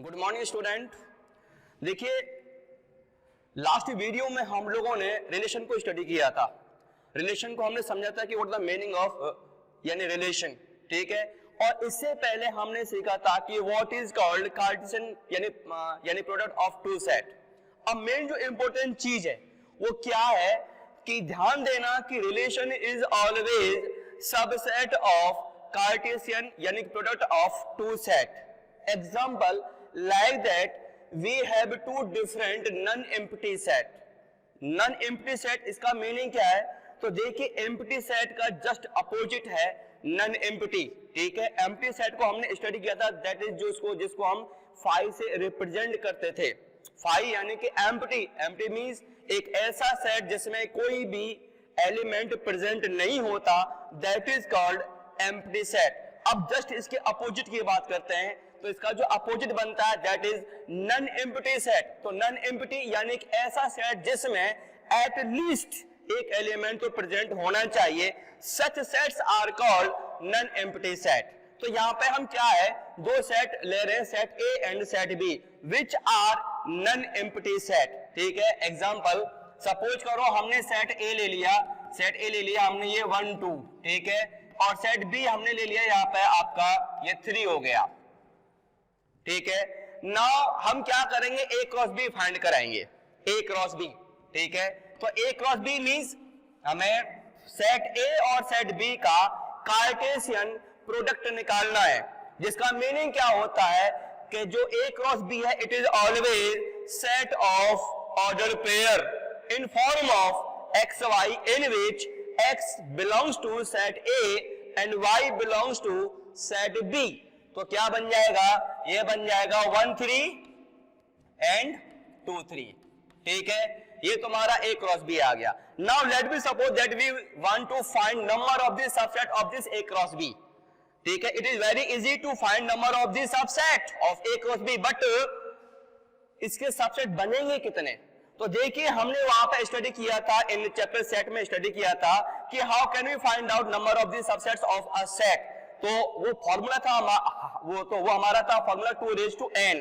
Good morning student. देखिए last video में हम लोगों ने रिलेशन को स्टडी किया था। रिलेशन को हमने समझा था कि व्हाट द मीनिंग ऑफ यानी रिलेशन, ठीक है। और इससे पहले हमने सीखा था कि व्हाट इज कॉल्ड कार्टेशियन यानी प्रोडक्ट ऑफ टू सेट। अब मेन जो इंपॉर्टेंट चीज है वो क्या है कि ध्यान देना कि relation is always subset of cartesian यानी product of two set. Example like that we have two different non-empty set। non-empty set इसका मीनिंग क्या है? तो देखिए empty set का जस्ट अपोजिट है non-empty, ठीक है। empty set को हमने स्टडी किया था, दैट इज जिसको हम फाई से रिप्रेजेंट करते थे। फाई यानी कि empty, empty मीन्स एक ऐसा सेट जिसमें कोई भी एलिमेंट प्रेजेंट नहीं होता, that is called empty set। अब जस्ट इसके अपोजिट की बात करते हैं, तो इसका जो अपोजिट बनता है that is non empty set. तो नन एम्प्टी यानी एक ऐसा सेट जिसमें एट लीस्ट एक एलिमेंट तो प्रेजेंट होना चाहिए, such sets are called non empty set. तो यहाँ पे हम क्या है, दो सेट ले रहे हैं, set A and set B, which are non empty set, ठीक है। एग्जांपल सपोज करो हमने सेट ए ले लिया, हमने ये 1 2, ठीक है, और सेट बी हमने ले लिया यहाँ पे आपका ये 3 हो गया, ठीक है। नाउ हम क्या करेंगे, ए क्रॉस बी फाइंड कराएंगे, ए क्रॉस बी, ठीक है। तो ए क्रॉस बी मींस हमें सेट ए और सेट बी का कार्टेशियन प्रोडक्ट निकालना है, जिसका मीनिंग क्या होता है कि जो ए क्रॉस बी है it is always set of order pair in form of x y in which x belongs to set A and y belongs to set B. तो क्या बन जाएगा, ये बन जाएगा 1 3 एंड 2 3, ठीक है। ये तुम्हारा ए क्रॉस बी आ गया। Now let B suppose that we want to find number of the subset of this A cross B, ठीक है। It is very easy to find number of the subset of A cross B, but इसके subset बनेंगे कितने? तो देखिए हमने वहां पे स्टडी किया था, इन चैप्टर सेट में स्टडी किया था कि how can we find out number of the subsets of a set. तो वो फॉर्मूला था, वो हमारा था फॉर्मूला 2 raised to n,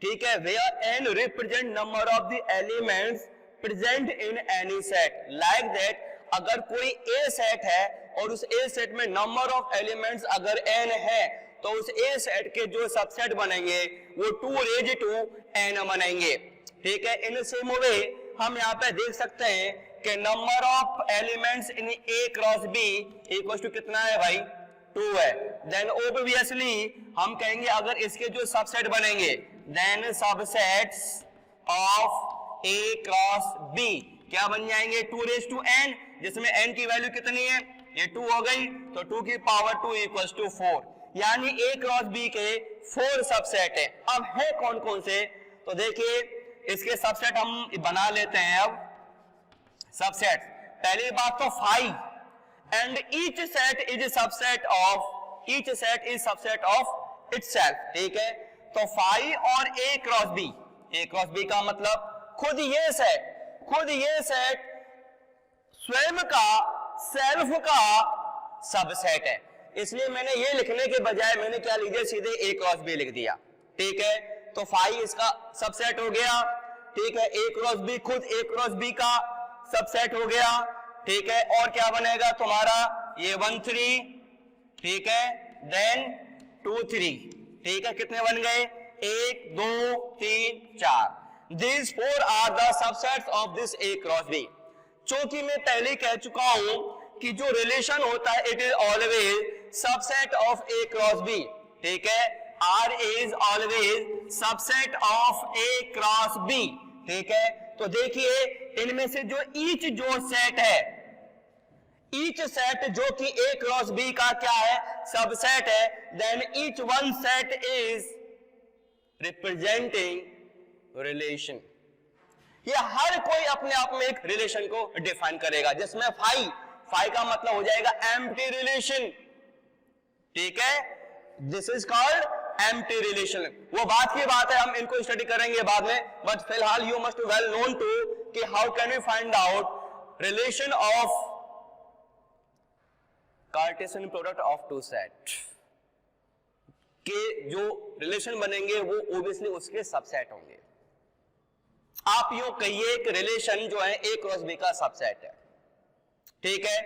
ठीक है, where n represent number of the elements present in any set। like that अगर कोई a सेट है और उस a सेट में नंबर ऑफ एलिमेंट्स अगर n है, तो उस a सेट के जो सबसेट बनेंगे वो 2 raised to n बनेंगे, ठीक है। इन सेम वे हम यहाँ पे देख सकते हैं कि number of elements in a cross b equal to कितना है भाई, 2 है। देन ऑब्वियसली हम कहेंगे अगर इसके जो सबसेट बनेंगे then subsets of A cross B क्या बन जाएंगे, 2 raised to n, जिसमें n की वैल्यू कितनी है, ये 2 हो गई, तो 2 की पावर 2 इक्वल्स टू 4, यानी ए क्रॉस बी के 4 सबसेट है। अब है कौन कौन से, तो देखिए इसके सबसेट हम बना लेते हैं। अब सबसेट, पहली बात तो phi and each set is a subset of itself, ठीक है। तो फाई और ए क्रॉस बी का मतलब खुद ये सेट स्वयं का सेल्फ का सबसेट है। इसलिए मैंने ये लिखने के बजाय मैंने क्या लिख दिया, सीधे ए क्रॉस बी लिख दिया, ठीक है। तो फाई इसका सबसेट हो गया, ठीक है। ए क्रॉस बी खुद ए क्रॉस बी का सबसेट हो गया, ठीक है। और क्या बनेगा तुम्हारा, ये 1 3, ठीक है, देन 2 3, ठीक है। कितने बन गए, 1 2 3 4। These 4 are the subsets of this A cross B। चूंकि मैं पहले कह चुका हूं कि जो रिलेशन होता है it is always subset of A cross B, ठीक है। R is always subset of A cross B, ठीक है। तो देखिए इनमें से जो ईच जो सेट है, ईच सेट जो कि ए क्रॉस बी का क्या है, सबसेट है, then each one set is representing relation. ये हर कोई अपने आप में एक रिलेशन को डिफाइन करेगा, जिसमें फाई का मतलब हो जाएगा एम्प्टी रिलेशन, ठीक है। This is called empty relation. वो बात की बात है, हम इनको स्टडी करेंगे बाद में, बट फिलहाल you must well known to कि how can we find out relation of cartesian product of two set. के जो रिलेशन बनेंगे वो ओब्वियसली उसके सबसेट होंगे। आप यूं कहिए कि रिलेशन जो है ए क्रॉस बी का सबसेट है, ठीक है।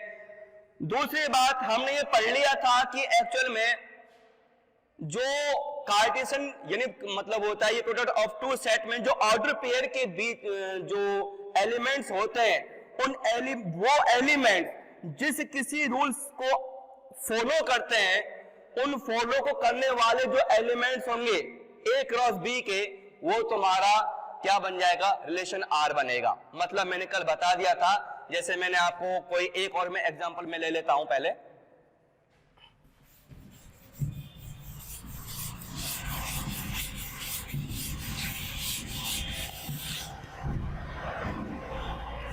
दूसरी बात हमने ये पढ़ लिया था कि एक्चुअल में जो कार्टेशियन यानी मतलब होता है ये प्रोडक्ट ऑफ टू सेट में जो ऑर्डर पेयर के बीच जो एलिमेंट्स होते हैं वो एलिमेंट जिस किसी रूल्स को फॉलो करते हैं उन फॉलो को करने वाले जो एलिमेंट्स होंगे ए क्रॉस बी के वो तुम्हारा क्या बन जाएगा, रिलेशन आर बनेगा। मतलब मैंने कल बता दिया था, जैसे मैंने आपको कोई एक और मैं एग्जांपल में ले लेता हूं पहले।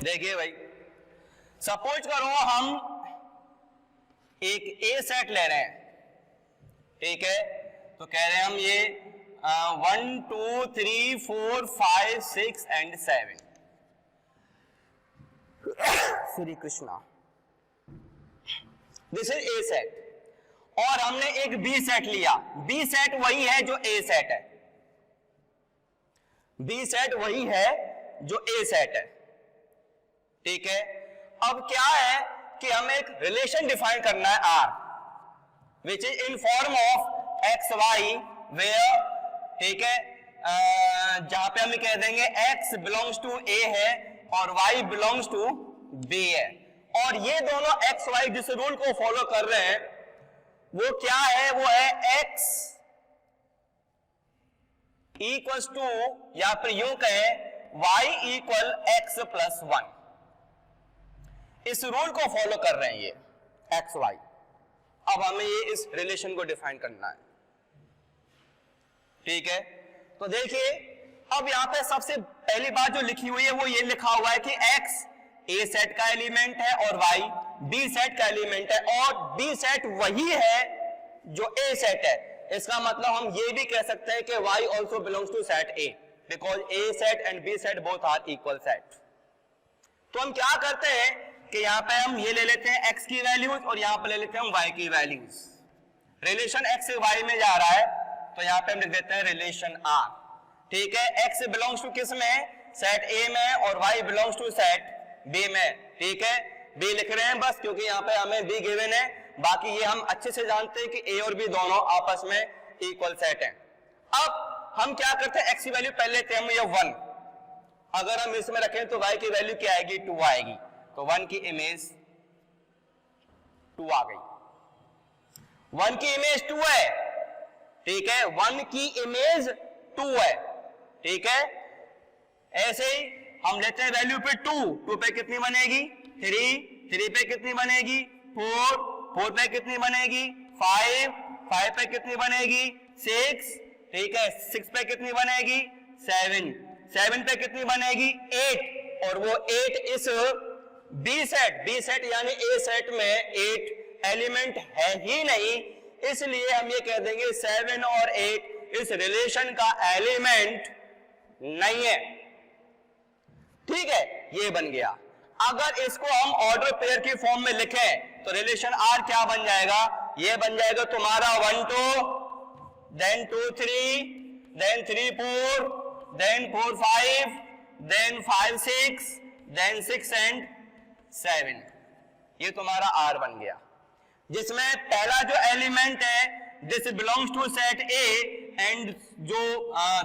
देखिए भाई, सपोज करो हम एक ए सेट ले रहे हैं, ठीक है। तो कह रहे हैं हम ये 1 2 3 4 5 6 and 7 Shri Krishna, this is a set. और हमने एक बी सेट लिया, बी सेट वही है जो ए सेट है, बी सेट वही है जो ए सेट है, ठीक है। अब क्या है कि हमें एक रिलेशन डिफाइन करना है R, which is in form of x y, where, ठीक है, जहां पे हम कह देंगे x बिलोंग्स टू a है और y बिलोंग्स टू b है। और ये दोनों x y जिस रूल को फॉलो कर रहे हैं वो क्या है, वो है x इक्वल्स टू, या फिर यूं कहें y इक्वल x प्लस 1। इस रूल को फॉलो कर रहे हैं ये एक्स वाई। अब हमें ये इस रिलेशन को डिफाइन करना है, ठीक है। तो देखिए अब यहां पे सबसे पहली बात जो लिखी हुई है वो ये लिखा हुआ है कि x ए सेट का एलिमेंट है और y बी सेट का एलिमेंट है, और बी सेट वही है जो ए सेट है। इसका मतलब हम ये भी कह सकते हैं कि y also belongs to set A, because A set and B set both are equal set. तो हम क्या करते हैं कि यहां पे हम ये ले लेते हैं x की वैल्यूज और यहां पे ले लेते हैं हम y की वैल्यूज। रिलेशन x से y में जा रहा है तो यहां पे हम लिख देते हैं रिलेशन r, ठीक है। x बिलोंग्स टू किस में, सेट a में, और y belongs to set b में, ठीक है। b लिख रहे हैं बस क्योंकि यहां पे हमें b गिवन है, बाकी ये हम अच्छे से जानते हैं कि a और b दोनों आपस में इक्वल सेट हैं। अब हम क्या करते हैं, x की वैल्यू पहले लेते हैं हम ये 1, अगर हम इसमें रखें तो y की वैल्यू क्या आएगी, 2 आएगी, तो 1 की इमेज 2 आ गई। 1 की इमेज 2 है, ठीक है, 1 की इमेज 2 है, ठीक है। ऐसे ही हम लेते हैं वैल्यू पे 2 पे कितनी बनेगी, 3 पे कितनी बनेगी, 4 पे कितनी बनेगी, 5 पे कितनी बनेगी, 6, ठीक है, 6 पे कितनी बनेगी, 7 पे कितनी बनेगी, 8, और वो 8 इस बी सेट यानी ए सेट में 8 एलिमेंट है ही नहीं, इसलिए हम ये कह देंगे 7 और 8 इस रिलेशन का एलिमेंट नहीं है, ठीक है। ये बन गया। अगर इसको हम ऑर्डर पेयर की फॉर्म में लिखें तो रिलेशन आर क्या बन जाएगा, ये बन जाएगा तुम्हारा 1 2, then 2 3, then 3 4, then 4 5, then 5 6, then 6 and 7, ये तुम्हारा R बन गया, जिसमें पहला जो एलिमेंट है this belongs to set A and जो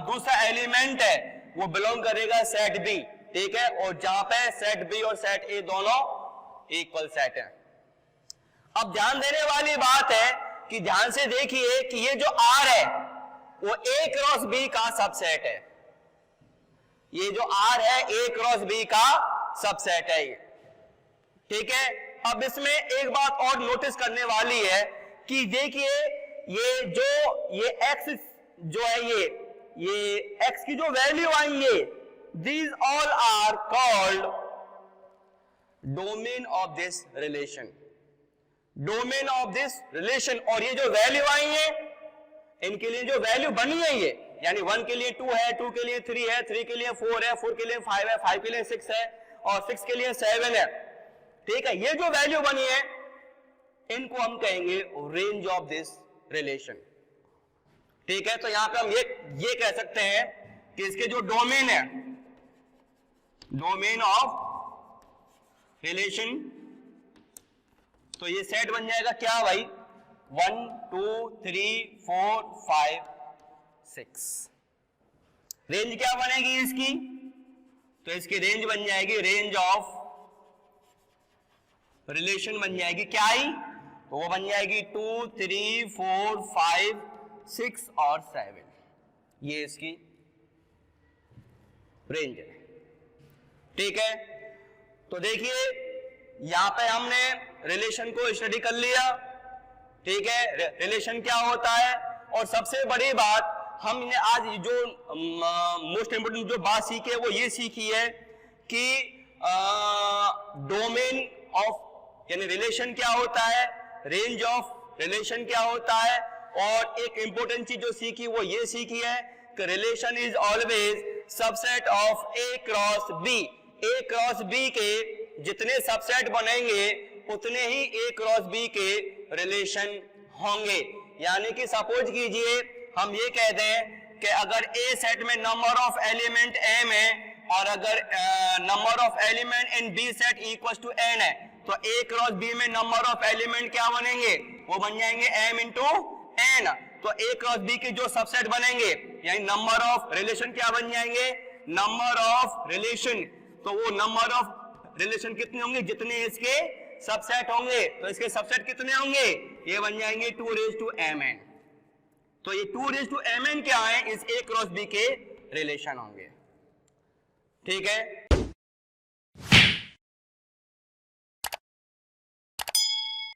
दूसरा एलिमेंट है वो बिलोंग करेगा सेट B, ठीक है। और जहां पे सेट B और सेट A दोनों इक्वल सेट है। अब ध्यान देने वाली बात है कि ध्यान से देखिए कि ये जो R है वो A क्रॉस B का सबसेट है, ये जो R है A क्रॉस B का सबसेट है, ठीक है। अब इसमें एक बात और नोटिस करने वाली है कि देखिए ये x जो है ये x की जो वैल्यू आएंगे these all are called domain of this relation, domain of this relation। और ये जो वैल्यू आई है इनके लिए जो वैल्यू बनी है ये, यानी 1 के लिए 2 है, 2 के लिए 3 है, 3 के लिए 4 है, 4 के लिए 5 है, 5 के लिए 6 है और 6 के लिए 7 है, ठीक है। ये जो वैल्यू बनी है इनको हम कहेंगे रेंज ऑफ दिस रिलेशन, ठीक है, तो यहां पे हम ये कह सकते हैं कि इसके जो डोमेन है, डोमेन ऑफ रिलेशन, तो ये सेट बन जाएगा क्या भाई, 1 2 3 4 5 6। रेंज क्या बनेगी इसकी, तो इसकी रेंज बन जाएगी, रेंज ऑफ रिलेशन बन जाएगी क्या आई, तो वो बन जाएगी 2 3 4 5 6 और 7। ये इसकी रेंज है। ठीक है, तो देखिए यहां पे हमने रिलेशन को स्टडी कर लिया। ठीक है, रिलेशन क्या होता है, और सबसे बड़ी बात हमने आज जो मोस्ट इंपोर्टेंट जो बात सीखी है वो ये सीखी है कि डोमेन ऑफ यानी रिलेशन क्या होता है, रेंज ऑफ रिलेशन क्या होता है, और एक इंपॉर्टेंट चीज जो सीखी वो ये सीखी है कि relation is always subset of A cross B. A cross B के जितने सबसेट बनेंगे उतने ही ए क्रॉस बी के रिलेशन होंगे। यानी कि सपोज कीजिए हम ये कह दें कि अगर ए सेट में नंबर ऑफ एलिमेंट m है और अगर number of element in B set equal to n है, तो ए क्रॉस बी में नंबर ऑफ एलिमेंट क्या बनेंगे, वो बन जाएंगे m इंटू n। तो ए क्रॉस बी के जो सबसेट बनेंगे यानी नंबर ऑफ रिलेशन क्या बन जाएंगे, नंबर ऑफ रिलेशन। तो वो नंबर ऑफ रिलेशन कितने होंगे, जितने इसके सबसेट होंगे। तो इसके सबसेट कितने होंगे, ये बन जाएंगे 2⁻mn। तो ये 2⁻mn क्या है, इस ए क्रॉस बी के रिलेशन होंगे। ठीक है,